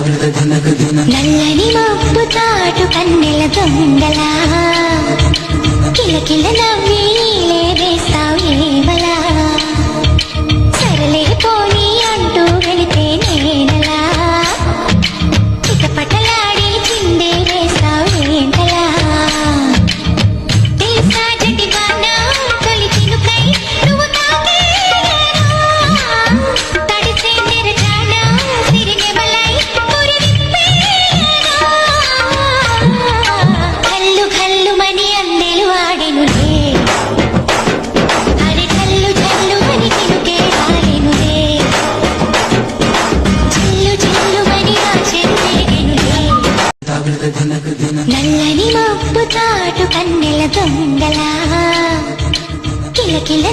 నల్లని మబ్బు తాటు కన్నెల దొంగలా కిలకిల నవ్వి వేస్తావు ఏమలా సరలే పోనీ అంటూ వెళితే నేనలా చిటపటలాడి చిందే వేస్తావు ఏంటలా నల్లని మబ్బు తాటు కన్నెల దొంగలా కిలకిల